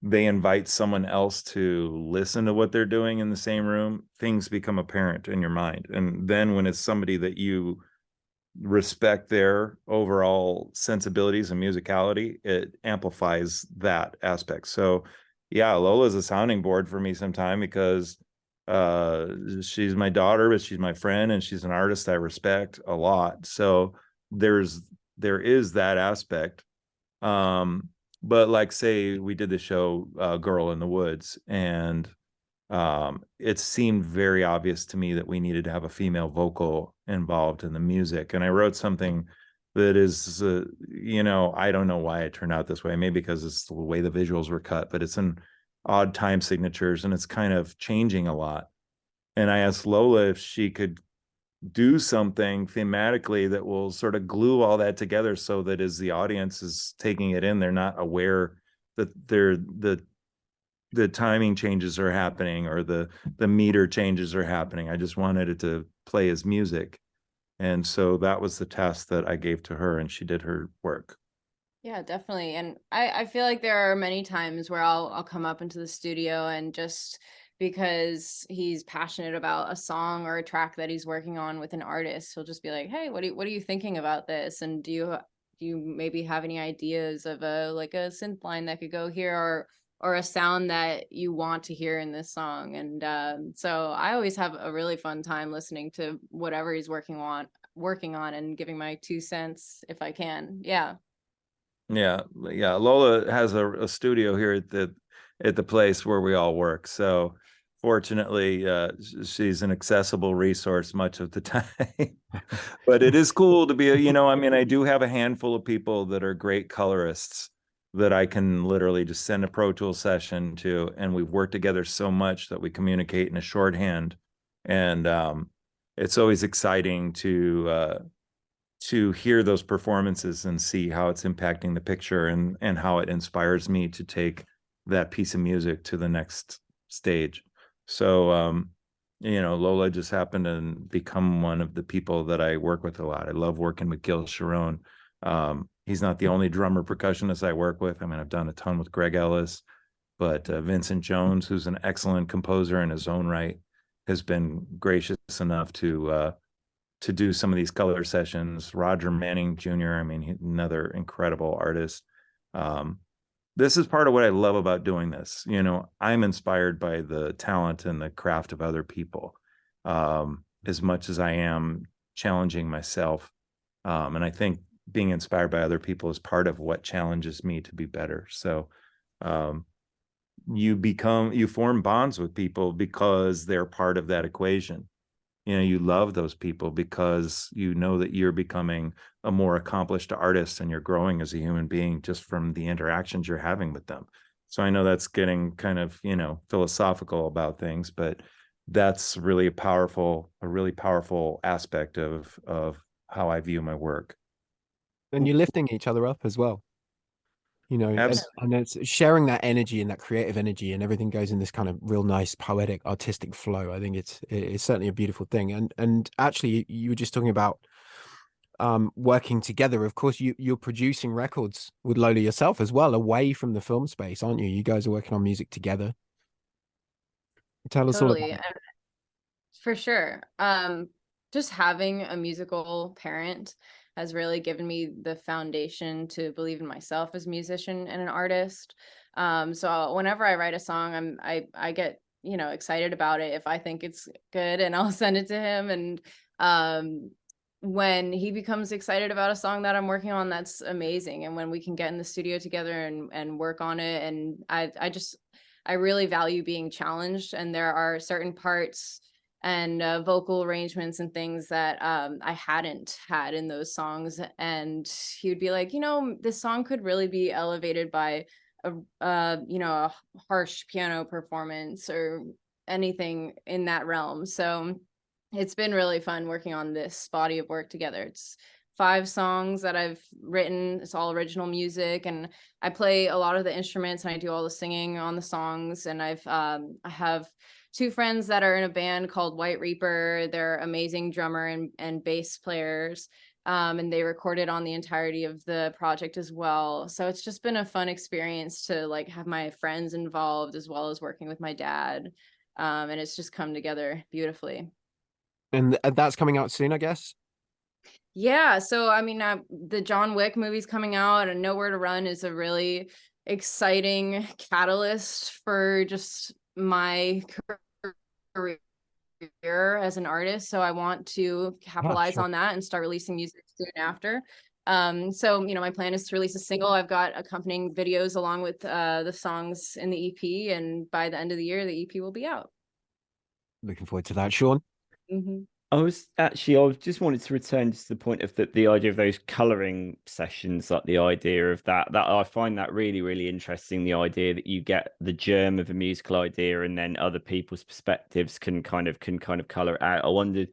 they invite someone else to listen to what they're doing in the same room, things become apparent in your mind. And then when it's somebody that you respect their overall sensibilities and musicality, it amplifies that aspect. So yeah, Lola's a sounding board for me sometime, because She's my daughter, but she's my friend, and she's an artist I respect a lot. So there is that aspect. But like, say we did the show Girl in the Woods, and it seemed very obvious to me that we needed to have a female vocal involved in the music. And I wrote something that is, I don't know why it turned out this way. Maybe because it's the way the visuals were cut, but it's in odd time signatures and it's kind of changing a lot. And I asked Lola if she could do something thematically that will sort of glue all that together, so that as the audience is taking it in, they're not aware that the timing changes are happening, or the meter changes are happening. I just wanted it to play as music. And so that was the task that I gave to her, and she did her work. Yeah, definitely. And I feel like there are many times where I'll come up into the studio, and just because he's passionate about a song or a track that he's working on with an artist, he'll just be like, "Hey, what are you thinking about this? And do you maybe have any ideas of a synth line that could go here, or a sound that you want to hear in this song?" And so I always have a really fun time listening to whatever he's working on and giving my 2 cents if I can. Yeah. Yeah. Lola has a studio here at the place where we all work. So fortunately, she's an accessible resource much of the time. But it is cool to be, I do have a handful of people that are great colorists that I can literally just send a Pro Tools session to, and we've worked together so much that we communicate in a shorthand. And it's always exciting to hear those performances and see how it's impacting the picture, and how it inspires me to take that piece of music to the next stage. So, Lola just happened to become one of the people that I work with a lot. I love working with Gil Sharon. He's not the only drummer percussionist I work with. I mean, I've done a ton with Greg Ellis, but Vincent Jones, who's an excellent composer in his own right, has been gracious enough to do some of these color sessions. Roger Manning Jr., I mean, another incredible artist. This is part of what I love about doing this. I'm inspired by the talent and the craft of other people, as much as I am challenging myself. And I think being inspired by other people is part of what challenges me to be better. So you form bonds with people because they're part of that equation. You love those people because you know that you're becoming a more accomplished artist, and you're growing as a human being just from the interactions you're having with them. So I know that's getting kind of, philosophical about things, but that's really a really powerful aspect of how I view my work. And you're lifting each other up as well. And it's sharing that energy and that creative energy, and everything goes in this kind of real nice poetic artistic flow. I think it's certainly a beautiful thing. And actually, you were just talking about working together. Of course, you're producing records with Lola yourself as well, away from the film space, aren't you? You guys are working on music together. Tell us all about it. For sure. Just having a musical parent has really given me the foundation to believe in myself as a musician and an artist. So whenever I write a song, I get, excited about it if I think it's good, and I'll send it to him. And when he becomes excited about a song that I'm working on, that's amazing. And when we can get in the studio together and work on it, and I really value being challenged. And there are certain parts and vocal arrangements and things that I hadn't had in those songs. And he would be like, this song could really be elevated by a harsh piano performance or anything in that realm. So it's been really fun working on this body of work together. It's 5 songs that I've written. It's all original music, and I play a lot of the instruments, and I do all the singing on the songs. And I have 2 friends that are in a band called White Reaper. They're amazing drummer and bass players. And they recorded on the entirety of the project as well. So it's just been a fun experience to have my friends involved, as well as working with my dad. And it's just come together beautifully. And that's coming out soon, I guess. Yeah, so I mean, the John Wick movie's coming out, and Nowhere to Run is a really exciting catalyst for just my career as an artist, so I want to capitalize on that and start releasing music soon after. So my plan is to release a single. I've got accompanying videos along with the songs in the EP, and by the end of the year the EP will be out. Looking forward to that, Sean. I just wanted to return to the point of the idea of those coloring sessions, like the idea of that I find that really, really interesting. The idea that you get the germ of a musical idea and then other people's perspectives can kind of color it out. I wondered,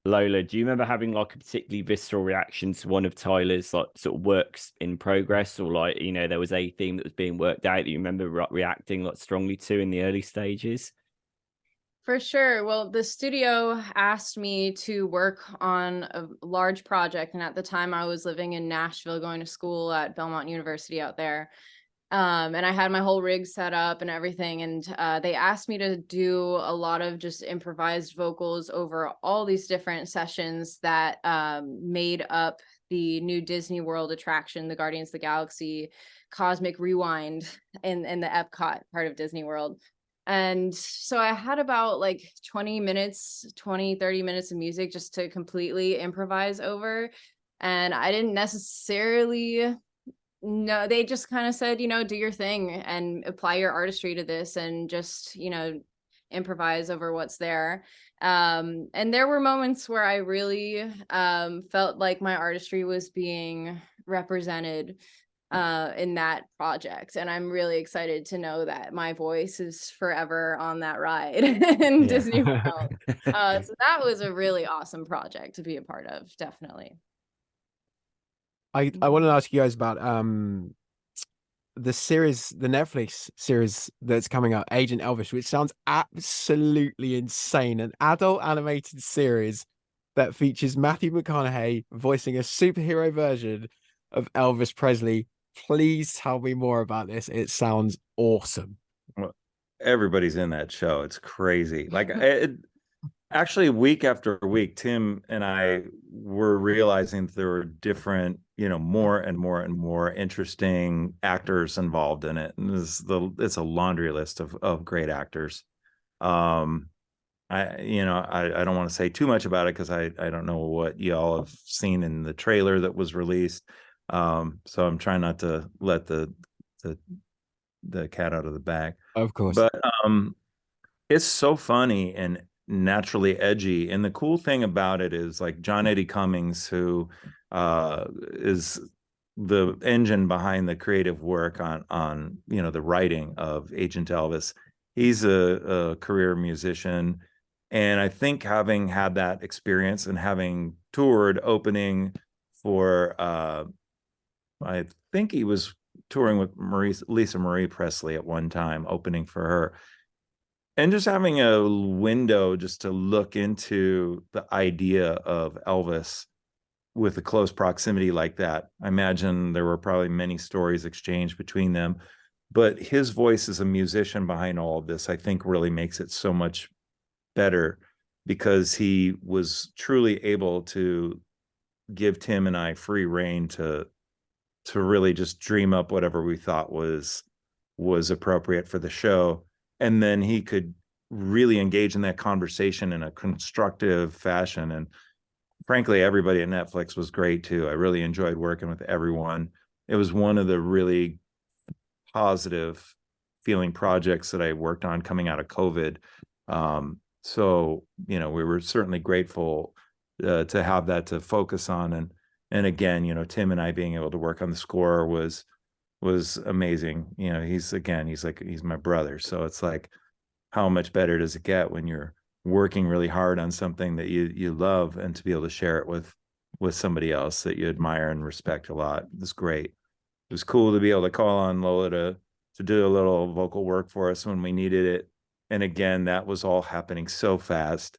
Lola, do you remember having like a particularly visceral reaction to one of Tyler's like sort of works in progress, or like, there was a theme that was being worked out that you remember reacting like strongly to in the early stages? For sure. Well, the studio asked me to work on a large project, and at the time I was living in Nashville, going to school at Belmont University out there. And I had my whole rig set up and everything, and they asked me to do a lot of just improvised vocals over all these different sessions that made up the new Disney World attraction, the Guardians of the Galaxy Cosmic Rewind in the Epcot part of Disney World. And so I had about like 30 minutes of music just to completely improvise over. And I didn't necessarily know, they just kind of said, do your thing and apply your artistry to this and just, improvise over what's there. And there were moments where I really felt like my artistry was being represented in that project, and I'm really excited to know that my voice is forever on that ride in Disney World. So that was a really awesome project to be a part of, definitely. I want to ask you guys about the Netflix series that's coming out, Agent Elvis, which sounds absolutely insane. An adult animated series that features Matthew McConaughey voicing a superhero version of Elvis Presley. Please tell me more about this. It sounds awesome. Well, everybody's in that show. It's crazy. Like actually, week after week, Tim and I were realizing that there were different, more and more interesting actors involved in it. And it's a laundry list of great actors. I don't want to say too much about it because I don't know what y'all have seen in the trailer that was released. So I'm trying not to let the cat out of the bag. Of course. But it's so funny and naturally edgy. And the cool thing about it is, like, John Eddie Cummings, who is the engine behind the creative work on the writing of Agent Elvis. He's a career musician. And I think having had that experience and having toured opening for I think he was touring with Lisa Marie Presley at one time, opening for her. And just having a window just to look into the idea of Elvis with a close proximity like that. I imagine there were probably many stories exchanged between them, but his voice as a musician behind all of this, I think, really makes it so much better, because he was truly able to give Tim and I free rein to really just dream up whatever we thought was appropriate for the show. And then he could really engage in that conversation in a constructive fashion. And frankly, everybody at Netflix was great too. I really enjoyed working with everyone. It was one of the really positive feeling projects that I worked on coming out of COVID. So, we were certainly grateful to have that to focus on. And again, Tim and I being able to work on the score was amazing. He's my brother. So it's like, how much better does it get when you're working really hard on something that you love, and to be able to share it with somebody else that you admire and respect a lot? It was great. It was cool to be able to call on Lola to do a little vocal work for us when we needed it. And again, that was all happening so fast.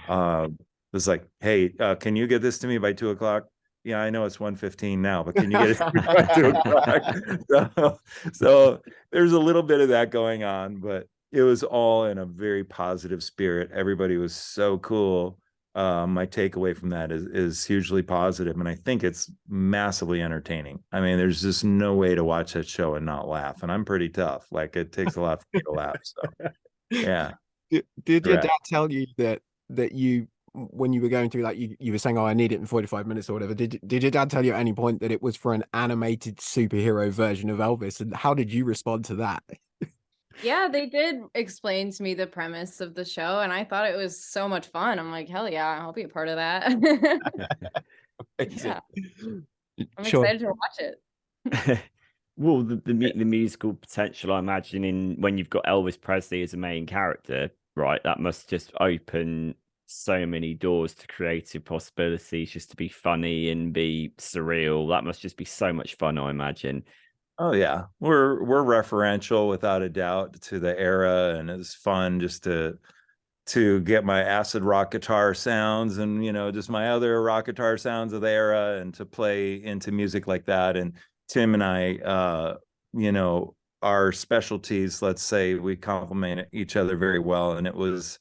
It was like, hey, can you get this to me by 2:00? Yeah, I know it's 1:15 now, but can you get it to me by 2:00? So there's a little bit of that going on, but it was all in a very positive spirit. Everybody was so cool. My takeaway from that is hugely positive, and I think it's massively entertaining. I mean, there's just no way to watch that show and not laugh, and I'm pretty tough. Like, it takes a lot for me to laugh. So yeah. Did your dad Correct. tell you that you, when you were going through, like you were saying, oh, I need it in 45 minutes or whatever, did your dad tell you at any point that it was for an animated superhero version of Elvis, and how did you respond to that? Yeah, they did explain to me the premise of the show, and I thought it was so much fun. I'm like, hell yeah, I'll be a part of that. Yeah, I'm Sure. excited to watch it. Well, the musical potential, I imagine, in when you've got Elvis Presley as a main character, right? That must just open so many doors to creative possibilities, just to be funny and be surreal. That must just be so much fun, I imagine. Oh yeah, we're referential without a doubt to the era, and it's fun just to get my acid rock guitar sounds and just my other rock guitar sounds of the era, and to play into music like that. And Tim and I, our specialties, let's say, we complement each other very well, and it was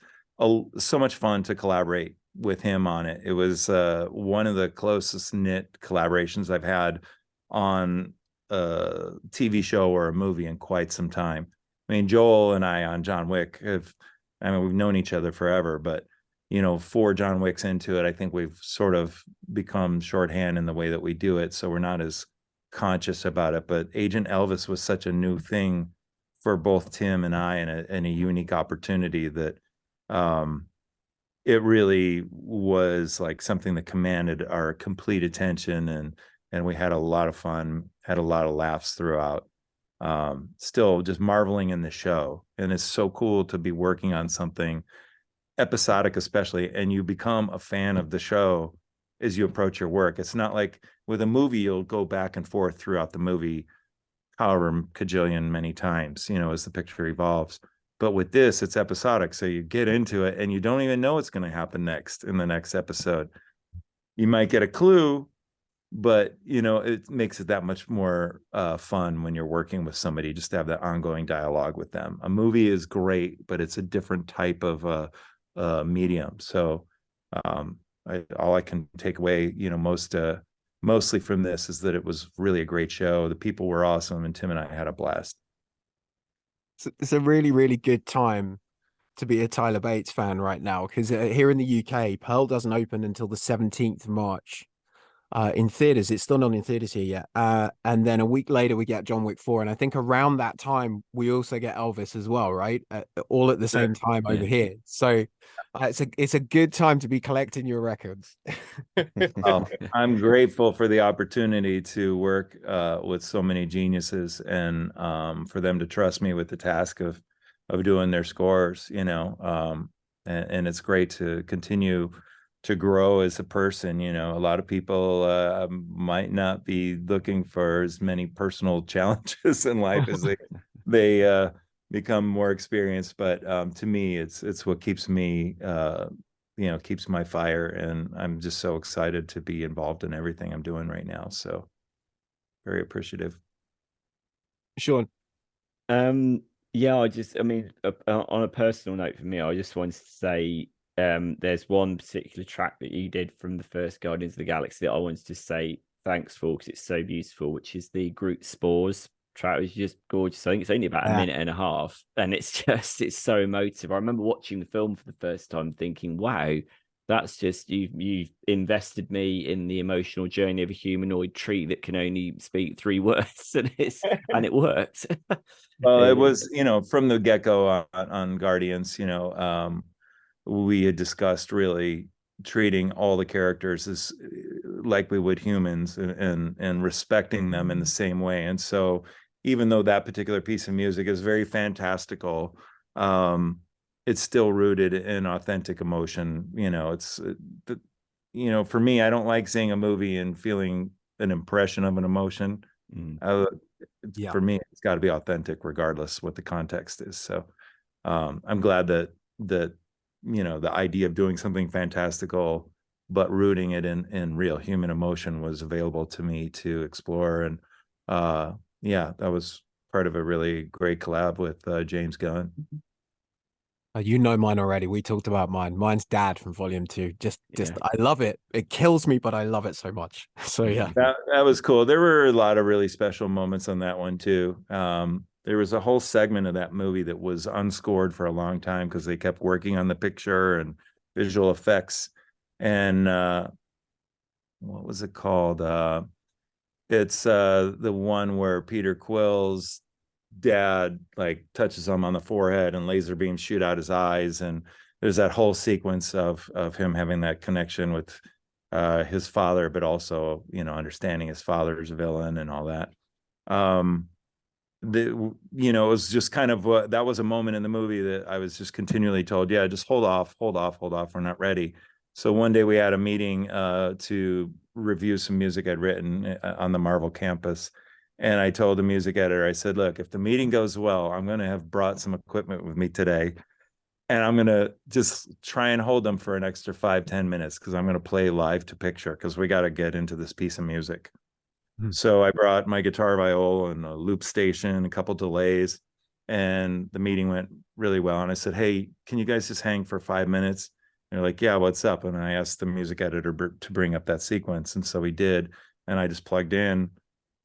so much fun to collaborate with him on it. It was one of the closest knit collaborations I've had on a TV show or a movie in quite some time. I mean, Joel and I on John Wick we've known each other forever, but 4 John Wicks into it, I think we've sort of become shorthand in the way that we do it. So we're not as conscious about it. But Agent Elvis was such a new thing for both Tim and I, and a unique opportunity that it really was like something that commanded our complete attention, and we had a lot of fun, had a lot of laughs throughout. Still just marveling in the show. And it's so cool to be working on something episodic, especially, and you become a fan of the show as you approach your work. It's not like with a movie, you'll go back and forth throughout the movie, however cajillion many times, as the picture evolves. But with this, it's episodic. So you get into it and you don't even know what's going to happen next in the next episode. You might get a clue, but it makes it that much more fun when you're working with somebody, just to have that ongoing dialogue with them. A movie is great, but it's a different type of medium. So all I can take away, mostly from this, is that it was really a great show. The people were awesome, and Tim and I had a blast. It's a really, really good time to be a Tyler Bates fan right now, because here in the UK, Pearl doesn't open until the 17th of March. In theaters. It's still not in theaters here yet. And then a week later we get John Wick 4, and I think around that time we also get Elvis as well, right? All at the same time over here. So it's a good time to be collecting your records. Oh, I'm grateful for the opportunity to work with so many geniuses, and for them to trust me with the task of doing their scores, and it's great to continue to grow as a person. A lot of people might not be looking for as many personal challenges in life as they become more experienced. But to me, it's what keeps me, keeps my fire. And I'm just so excited to be involved in everything I'm doing right now. So very appreciative. Sean. Yeah, on a personal note for me, I just wanted to say, there's one particular track that you did from the first Guardians of the Galaxy that I wanted to say thanks for, because it's so beautiful, which is the Groot Spores track. It was just gorgeous. I think it's only about a minute and a half, and it's so emotive. I remember watching the film for the first time thinking, wow, that's just, you've invested me in the emotional journey of a humanoid tree that can only speak 3 words, and it worked. Well, it was, from the get-go on Guardians, we had discussed really treating all the characters as like we would humans, and respecting them in the same way. And so even though that particular piece of music is very fantastical, it's still rooted in authentic emotion. For me, I don't like seeing a movie and feeling an impression of an emotion. For me, it's got to be authentic regardless what the context is. So I'm glad that the idea of doing something fantastical but rooting it in real human emotion was available to me to explore. And that was part of a really great collab with James Gunn. Mine already. We talked about mine. Mine's Dad from Volume 2. Just I love it. It kills me, but I love it so much. So yeah, that was cool. There were a lot of really special moments on that one too. there was a whole segment of that movie that was unscored for a long time because they kept working on the picture and visual effects. And what was it called? It's the one where Peter Quill's dad like touches him on the forehead and laser beams shoot out his eyes, and there's that whole sequence of him having that connection with his father, but also, you know, understanding his father's villain and all that. You know, it was just kind of that was a moment in the movie that I was just continually told, yeah, just hold off, we're not ready. So one day we had a meeting to review some music I'd written on the Marvel campus. And I told the music editor, I said, look, if the meeting goes well, I'm going to have brought some equipment with me today. And I'm going to just try and hold them for an extra 5-10 minutes because I'm going to play live to picture because we got to get into this piece of music. So I brought my guitar viol and a loop station, a couple delays, and the meeting went really well. And I said, hey, can you guys just hang for 5 minutes? And they're like, yeah, what's up? And I asked the music editor to bring up that sequence. And so he did. And I just plugged in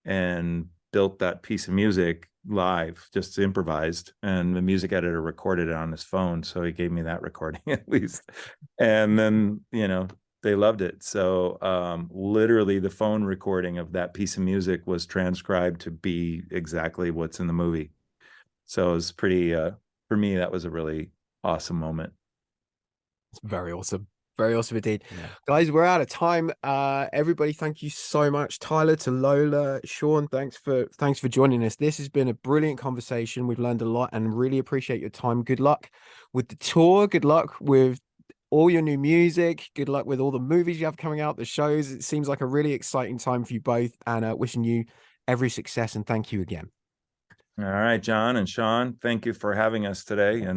and built that piece of music live, just improvised. And the music editor recorded it on his phone. So he gave me that recording at least. And then, you know, they loved it. So literally the phone recording of that piece of music was transcribed to be exactly what's in the movie. So it was pretty, for me, that was a really awesome moment. It's very awesome. Very awesome indeed. Yeah. Guys, we're out of time. Everybody, thank you so much. Tyler, to Lola, Sean, thanks for joining us. This has been a brilliant conversation. We've learned a lot and really appreciate your time. Good luck with the tour. Good luck with all your new music. Good luck with all the movies you have coming out, the shows. It seems like a really exciting time for you both, and wishing you every success, and thank you again. All right, Jon and Sean, thank you for having us today. And